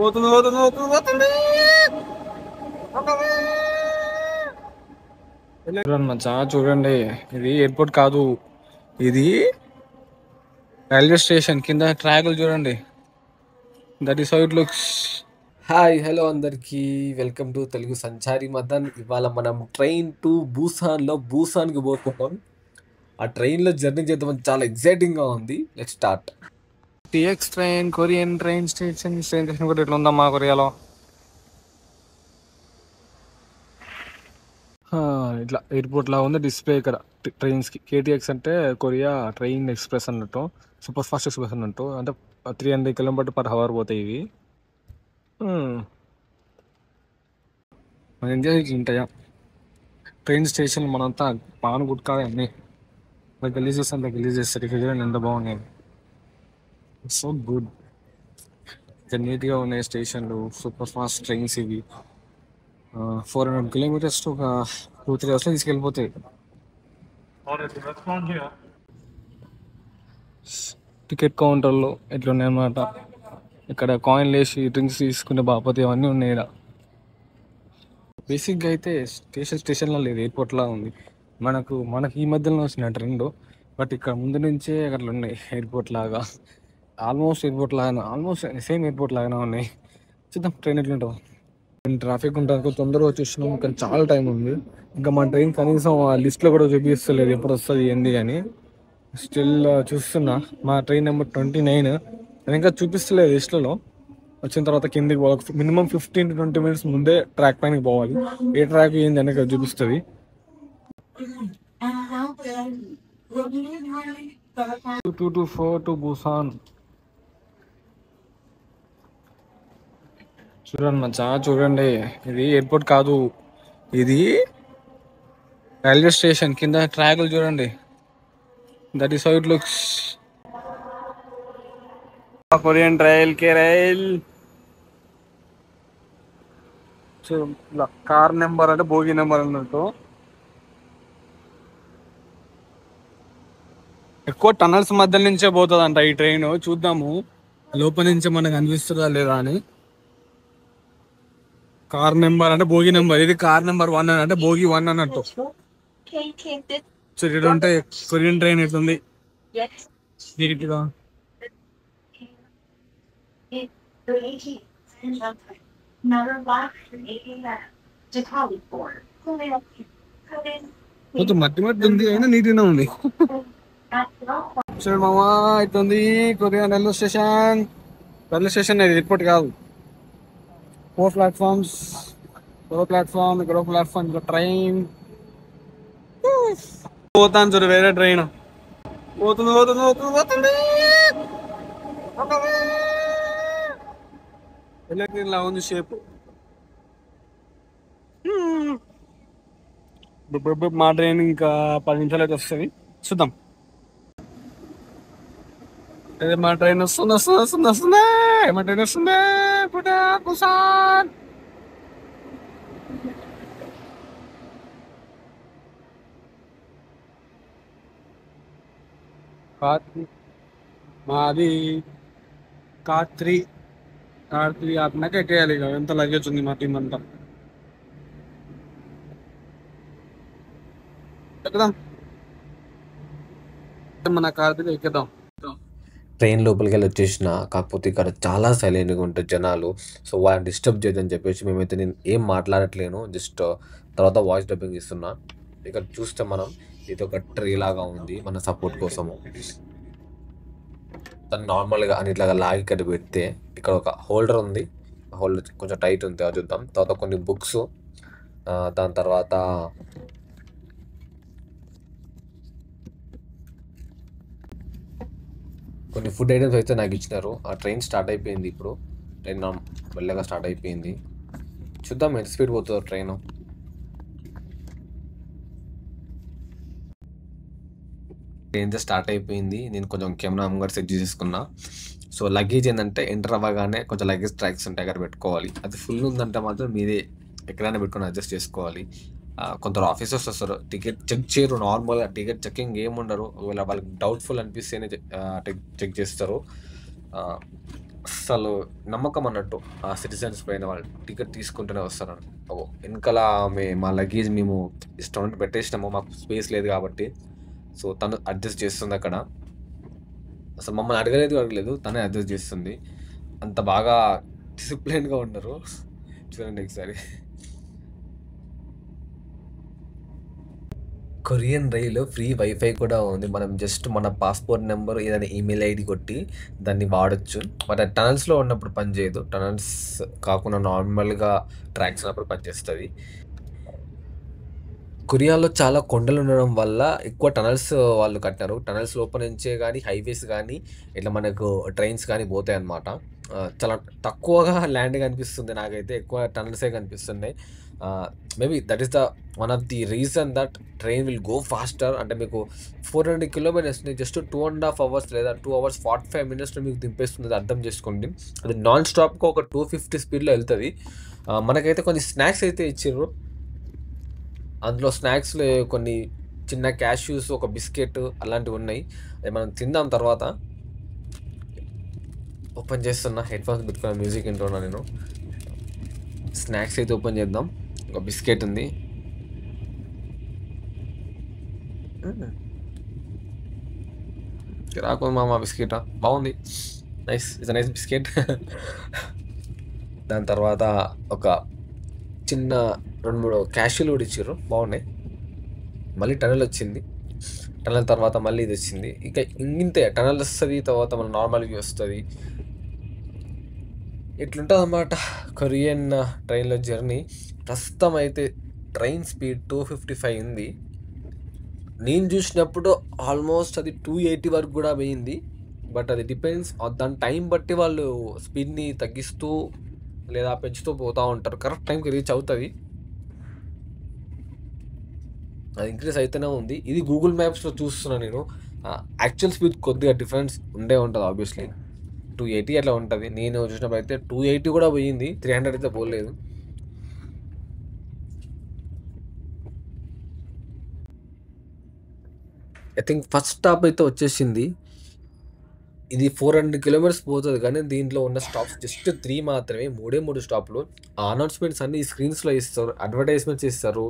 పోతుంది పోతుంది పోతుంది పోతుంది. మచ్చా చూడండి, ఇది ఎయిర్పోర్ట్ కాదు, ఇది రైల్వే స్టేషన్. కింద ట్రాకులు చూడండి, that is how it looks. Hi hello అందరికీ వెల్కమ్ టు తెలుగు సంచారి మదన్. ఇవాళ మనం ట్రైన్ టు బూసాన్కి పోతున్నాం. ఆ ట్రైన్లో జర్నీ చేద్దామని చాలా ఎక్సైటింగ్గా ఉంది. Let's start. TX train, Korean train station కూడా ఇట్లా ఉందమ్మా కొరియాలో. ఇట్లా ఎయిర్పోర్ట్ లా ఉంది డిస్ప్లే ఇక్కడ ట్రైన్స్కి. కేటీఎక్స్ అంటే కొరియా ట్రైన్ ఎక్స్ప్రెస్ అన్నట్టు, సూపర్ ఫాస్ట్ ఎక్స్ప్రెస్ అన్నట్టు. అంటే 300 km/h పోతాయి ఇవి. మన ఇండియా ఇట్లా ఉంటాయా ట్రైన్ స్టేషన్? మనంతా పాను గుట్కాలి అన్నీ గలీజెస్ అంతా గలీజ్ చేస్తారు. ఇక్కడ చూడండి ఎంత బాగున్నాయి, సో గుడ్. నీట్గా ఉన్నాయి స్టేషన్లు, సూపర్ ఫాస్ట్ ట్రైన్స్ ఇవి. 400 km ఒక 2-3 hours తీసుకెళ్ళిపోతాయి. టికెట్ కౌంటర్లు ఎట్లున్నాయన్నమాట. ఇక్కడ కాయిన్లు వేసి డ్రింక్స్ తీసుకునే బాపతి అవన్నీ ఉన్నాయి ఇక్కడ. బేసిక్గా అయితే స్టేషన్లో లేదు, ఎయిర్పోర్ట్లా ఉంది. మనకు ఈ మధ్యలో వచ్చిన ట్రెండ్, బట్ ఇక్కడ ముందు నుంచే అట్లా ఉన్నాయి ఎయిర్పోర్ట్ లాగా. ఆల్మోస్ట్ సేమ్ ఎయిర్పోర్ట్ లాగానే ఉన్నాయి. చూద్దాం ట్రైన్ ఎట్లుంటుందో. ట్రాఫిక్ ఉంటుంది, తొందరగా వచ్చేసినాం, కానీ చాలా టైం ఉంది. ఇంకా మన ట్రైన్ కనీసం ఆ లిస్ట్లో కూడా చూపిస్తలేదు ఎప్పుడు వస్తుంది ఏంది అని. స్టిల్ చూస్తున్నా, మా ట్రైన్ నెంబర్ 29 అది ఇంకా చూపిస్తలేదు లిస్టులో. వచ్చిన తర్వాత కిందికి పోవాలి, మినిమం 15 to 20 minutes ముందే ట్రాక్ పైనకి పోవాలి. ఏ ట్రాక్ ఏంది అని చూపిస్తుంది. 224 to బూసాన్. చూడండి మచ్చా చూడండి, ఇది ఎయిర్పోర్ట్ కాదు, ఇది రైల్వే స్టేషన్. కింద ట్రాకులు చూడండి, that is how it looks. Korean rail car number అంటే బోగి నెంబర్ అన్నట్టు. ఎక్కువ టనల్స్ మధ్య నుంచే పోతుందంట ఈ ట్రైన్. చూద్దాము లోపల నుంచే మనకు అనిపిస్తుందా లేదా అని. కార్ నెంబర్ అంటే బోగి నెంబర్, ఇది కార్ నెంబర్ 1 అంటే బోగి 1 అన్నట్టు. సో ఇక్కడ ఉంటే కొరియన్ ట్రైన్ ఎట్లుంది నీట్గా. కొంచెం మట్టి ఉంది, అయినా నీట్గానే ఉంది. చూడు మామా, ఇట్లుంది కొరియన్ రైల్వే స్టేషన్. ఎయిర్పోర్ట్ కాదు. 4 platforms, ప్లాట్ఫామ్, ఇక్కడ ప్లాట్ఫామ్, ఇక్కడ ట్రైన్ పోతాను. చూడు వేరే ట్రైన్ పోతుంది. ఇలా ఉంది షేప్. మా ట్రైన్ ఇంకా 10 నిమిషాలు అయితే వస్తుంది, చూద్దాం. మా ట్రైన్ వస్తుంది. బుసాన్. మాది కార్ 3 ఆపినాక ఎక్కేయాలి. ఇక ఎంత లగేజ్ ఉంది మా టీం అంతా. ఎక్కుదాం, మన కార్ 3 ఎక్కేద్దాం. ట్రైన్ లోపలికి వెళ్ళి వచ్చేసిన, కాకపోతే ఇక్కడ చాలా సైలెంట్గా ఉంటుంది జనాలు. సో వాళ్ళని డిస్టర్బ్ చేయదని చెప్పేసి మేమైతే నేను ఏం మాట్లాడట్లేను, జస్ట్ తర్వాత వాయిస్ డబ్బింగ్ ఇస్తున్నా. ఇక్కడ చూస్తే మనం ఇది ఒక ట్రీ లాగా ఉంది మన సపోర్ట్ కోసము. దాన్ని నార్మల్గా అన్నిట్లాగా లాగి ఇక్కడ పెడితే ఇక్కడ ఒక హోల్డర్ ఉంది. హోల్డర్ కొంచెం టైట్ ఉంది, అది చూద్దాం. తర్వాత కొన్ని బుక్స్, దాని తర్వాత కొన్ని ఫుడ్ ఐటమ్స్ అయితే నాకు ఇచ్చినారు. ఆ ట్రైన్ స్టార్ట్ అయిపోయింది. ఇప్పుడు ట్రైన్ మెల్లగా స్టార్ట్ అయిపోయింది. చూద్దాం ఎంత స్పీడ్ పోతుందో ట్రైన్. ట్రైన్ స్టార్ట్ అయిపోయింది. నేను కొంచెం కెమెరా ముంగట సెట్ చేసేసుకున్నా. సో లగేజ్ ఏంటంటే ఎంటర్ అవ్వగానే కొంచెం లగేజ్ ట్రాక్స్ ఉంటాయి, అక్కడ పెట్టుకోవాలి. అది ఫుల్ ఉందంటే మాత్రం మీరే ఎక్కడైనా పెట్టుకొని అడ్జస్ట్ చేసుకోవాలి. కొందరు ఆఫీసర్స్ వస్తారు, టికెట్ చెక్ చేయరు. నార్మల్గా టికెట్ చెకింగ్ ఏముండరు. ఒకవేళ వాళ్ళకి డౌట్ఫుల్ అనిపిస్తేనే చెక్ చేస్తారు. అస్సలు నమ్మకం అన్నట్టు ఆ సిటిజన్స్ పైన వాళ్ళు టికెట్ తీసుకుంటూనే వస్తారు. వెనకాల మా లగేజ్ మేము ఇష్టం పెట్టేసినాము, మాకు స్పేస్ లేదు కాబట్టి. సో తను అడ్జస్ట్ చేస్తుంది అక్కడ. అసలు మమ్మల్ని అడగలేదు, తనే అడ్జస్ట్ చేస్తుంది. అంత బాగా డిసిప్లైన్గా ఉన్నారు. చూడండి ఒకసారి. కొరియన్ రైలు ఫ్రీ వైఫై కూడా ఉంది. మనం జస్ట్ మన పాస్‌పోర్ట్ నంబర్ ఏదైనా ఈమెయిల్ ఐడీ కొట్టి దాన్ని వాడొచ్చు. బట్ అది టనల్స్‌లో ఉన్నప్పుడు పనిచేయదు. టనల్స్ కాకుండా నార్మల్‌గా ట్రాక్స్ ఉన్నప్పుడు పనిచేస్తది. కొరియాలో చాలా కొండలు ఉండడం వల్ల ఎక్కువ టనల్స్ వాళ్ళు కట్టారు. టనల్స్ లోపల నుంచే గానీ, హైవేస్ గానీ, ఇట్లా మనకు ట్రైన్స్ కానీ పోతాయన్నమాట. చాలా తక్కువగా ల్యాండ్ కనిపిస్తుంది నాకైతే. ఎక్కువ టనల్సే కనిపిస్తున్నాయి. Maybe that is the one of the reason that train will go faster. అంటే మీకు 400 కిలోమీటర్స్‌ని జస్ట్ 2½ అవర్స్ లేదా 2 అవర్స్ 45 మినిట్స్‌లో మీకు దింపేస్తుంది. అర్థం చేసుకోండి. అది నాన్ స్టాప్‌గా ఒక 250 స్పీడ్‌లో ఎళ్తది. మనకైతే కొన్ని స్నాక్స్ అయితే ఇచ్చిర్రు. అందులో స్నాక్స్‌లో కొన్ని చిన్న క్యాష్యూస్, ఒక బిస్కెట్ అలాంటివున్నాయి. అవి మనం తిందాం తర్వాత. ఓపెన్ చేస్తున్నా. హెడ్‌ఫోన్స్ పెట్టుకొని మ్యూజిక్ వింటున్నా నేను. స్నాక్స్ అయితే ఓపెన్ చేద్దాం. ఒక బిస్కెట్ ఉంది. రాకుంది మామ బిస్కెట్. బాగుంది. Nice. It's a nice biscuit. దాని తర్వాత ఒక చిన్న 2, 3 క్యాష్యూలు కూడా ఇచ్చిర్రు. బాగున్నాయి. మళ్ళీ టనల్ వచ్చింది. టనల్ తర్వాత మళ్ళీ ఇది వచ్చింది. ఇక ఇంతే టనల్ వస్తుంది, తర్వాత మన నార్మల్ వ్యూ వస్తుంది. ఇట్లుంటుంది అన్నమాట కొరియన్ ట్రైన్లో జర్నీ. ప్రస్తుతం అయితే ట్రైన్ స్పీడ్ 255 ఉంది. నేను చూసినప్పుడు ఆల్మోస్ట్ అది 280 వరకు కూడా పోయింది. బట్ అది డిపెండ్స్ దాని టైం బట్టి వాళ్ళు స్పీడ్ని తగ్గిస్తూ లేదా పెంచుతూ పోతూ ఉంటారు. కరెక్ట్ టైంకి రీచ్ అవుతుంది. అది ఇంక్రీజ్ అయితేనే ఉంది. ఇది గూగుల్ మ్యాప్స్లో చూస్తున్నాను నేను. యాక్చువల్ స్పీడ్ కొద్దిగా డిఫరెన్స్ ఉంటుంది ఆబ్వియస్లీ. 280 అట్లా ఉంటుంది. నేను చూసినప్పుడు అయితే 280 కూడా పోయింది. 300 అయితే పోలేదు. ఐ థింక్ ఫస్ట్ స్టాప్ అయితే వచ్చేసింది. ఇది 400 కిలోమీటర్స్ పోతుంది కానీ దీంట్లో ఉన్న స్టాప్స్ జస్ట్ 3 మాత్రమే. 3 స్టాప్లు. ఆ అనౌన్స్మెంట్స్ అన్ని స్క్రీన్స్లో ఇస్తారు, అడ్వర్టైజ్మెంట్స్ ఇస్తారు.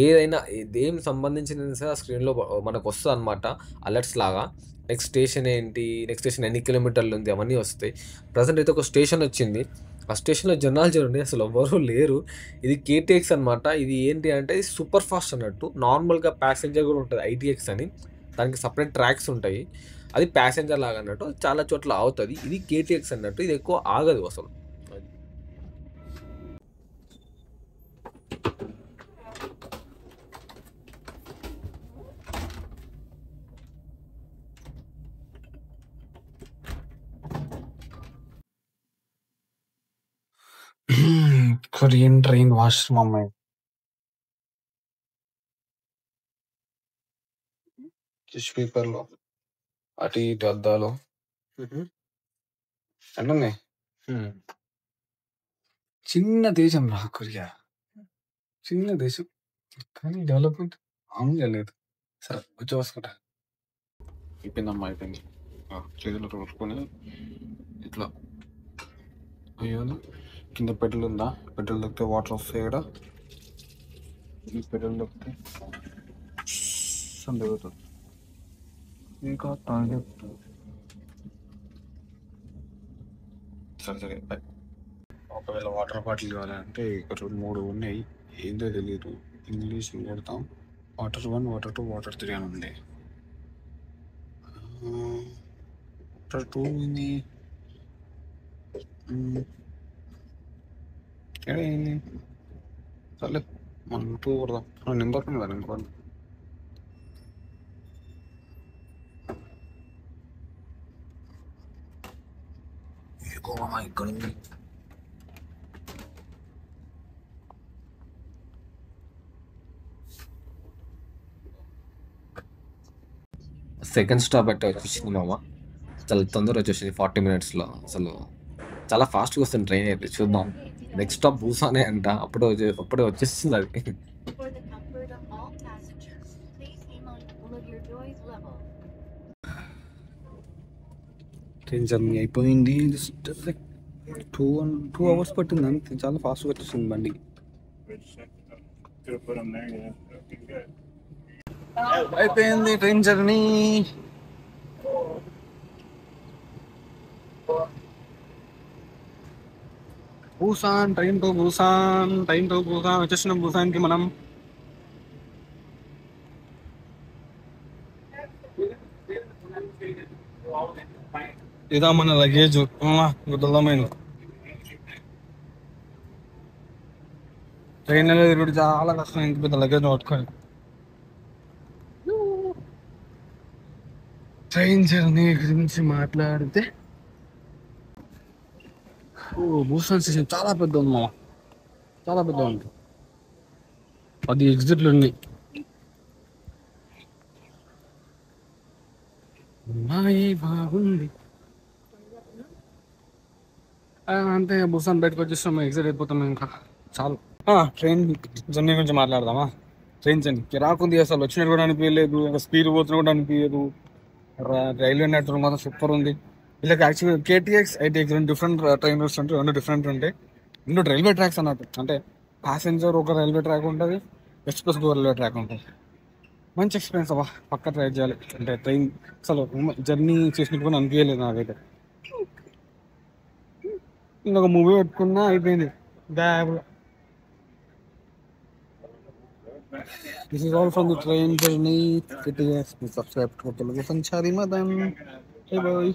ఏదైనా దేనికి సంబంధించిన సరే ఆ స్క్రీన్లో మనకు వస్తుంది అనమాట, అలర్ట్స్ లాగా. నెక్స్ట్ స్టేషన్ ఏంటి, నెక్స్ట్ స్టేషన్ ఎన్ని కిలోమీటర్లు ఉంది, అవన్నీ వస్తాయి. ప్రజెంట్ అయితే ఒక స్టేషన్ వచ్చింది. ఆ స్టేషన్లో జనాలు చూడండి, అసలు ఎవ్వరూ లేరు. ఇది కేటీఎక్స్ అనమాట. ఇది ఏంటి అంటే సూపర్ ఫాస్ట్ అన్నట్టు. నార్మల్గా ప్యాసింజర్ కూడా ఉంటుంది, ఐటీఎక్స్ అని. దానికి సపరేట్ ట్రాక్స్ ఉంటాయి. అది ప్యాసింజర్ లాగా అన్నట్టు. చాలా చోట్ల ఆగుతుంది. ఇది కేటీఎక్స్ అన్నట్టు. ఇది ఎక్కువ ఆగదు అసలు. కొరియన్ ట్రైన్ వాష్రూమ్ అమ్మాయి టిష్యూ పేపర్లో అటు ఇటు అద్దాలు అన్నున్నాయి. చిన్న దేశం రా కొరియా. చిన్న దేశం కానీ డెవలప్మెంట్ మామూలుగా లేదు. సరే వచ్చి వసుకుంటా. అయిపోయిందమ్మా, అయిపోయింది. చేతులు కొట్టుకొని ఇట్లా అయ్యో కింద పెట్రోల్ ఉందా, పెట్రోల్ దొరికితే వాటర్ వస్తాయి ఇక్కడ. ఈ పెట్రోల్ దొరికితే దిగుతుంది ఇంకా టాయిలెట్. సరే బాయ్. ఒకవేళ వాటర్ బాటిల్ కావాలంటే ఇక్కడ 3 ఉన్నాయి. ఏందో తెలియదు, ఇంగ్లీష్ కొడతాం. వాటర్ 1, వాటర్ 2, వాటర్ 3 అని ఉంది. వాటర్ 2 ఉంది. ఏంది సర్లే మనం 2 కొడదాం. నెంబర్ ఉంది కదా, నెంబర్ ఇక్కడ ఉంది. సెకండ్ స్టాప్ అంటే వచ్చేసింది మామ. చాలా తొందరగా వచ్చేసింది, 40 మినిట్స్లో. అసలు చాలా ఫాస్ట్గా వస్తుంది ట్రైన్ అయితే. చూద్దాం. నెక్స్ట్ స్టాప్ బూసానే అంట. అప్పుడే వచ్చేస్తుంది అది. ట్రైన్ జర్నీ అయిపోయింది. జస్ట్ 2 అవర్స్ పట్టింది అంతే. చాలా ఫాస్ట్గా వచ్చేసింది బండి. అయిపోయింది train journey. Train to Busan వచ్చేసినాం బూసాన్కి మనం. ఇదా మన లగేజ్. గుద్దలమైన ట్రైన్ తిరుగుడు చాలా కష్టం. ఇంత పెద్ద లగేజ్ పట్టుకొని. ట్రైన్ జర్నీ గురించి మాట్లాడితే బూసాన్ స్టేషన్ చాలా పెద్ద ఉంది మామ. చాలా పెద్ద ఉంది. 10 ఎగ్జిట్లు ఉన్నాయి. బాగుంది అంతే. బుసాన్ బయటకు వచ్చేస్తాం. ఎగ్జిట్ అయిపోతాం ఇంకా. చాలు. ట్రైన్ జర్నీ గురించి మాట్లాడదామా. ట్రైన్ జర్నీ కిరాకుంది. అసలు వచ్చినట్టు కూడా అనిపించలేదు. ఇంకా స్పీడ్ పోతున్నా కూడా అనిపించదు. రైల్వే నెట్వర్క్ మాత్రం సూపర్ ఉంది. వీళ్ళకి యాక్చువల్గా KTX, ITX రెండు డిఫరెంట్ ట్రైన్ రూట్స్ ఉంటాయి. రెండు డిఫరెంట్ ఉంటాయి. రెండు రైల్వే ట్రాక్స్ అన్నట్టు. అంటే ప్యాసింజర్ ఒక రైల్వే ట్రాక్ ఉంటుంది, ఎక్స్ప్రెస్ ఒక రైల్వే ట్రాక్ ఉంటుంది. మంచి ఎక్స్పీరియన్స్ అవ్వ. పక్క ట్రై చేయాలి. అంటే ట్రైన్ అసలు జర్నీ చేసినట్టు కూడా అనిపించలేదు నాకైతే. ఇంకొక మూవీ పెట్టుకున్నా అయిపోయింది. This is all from the train journey. KTX. Subscribe to Telugu Sanchari Madan. Hey boy.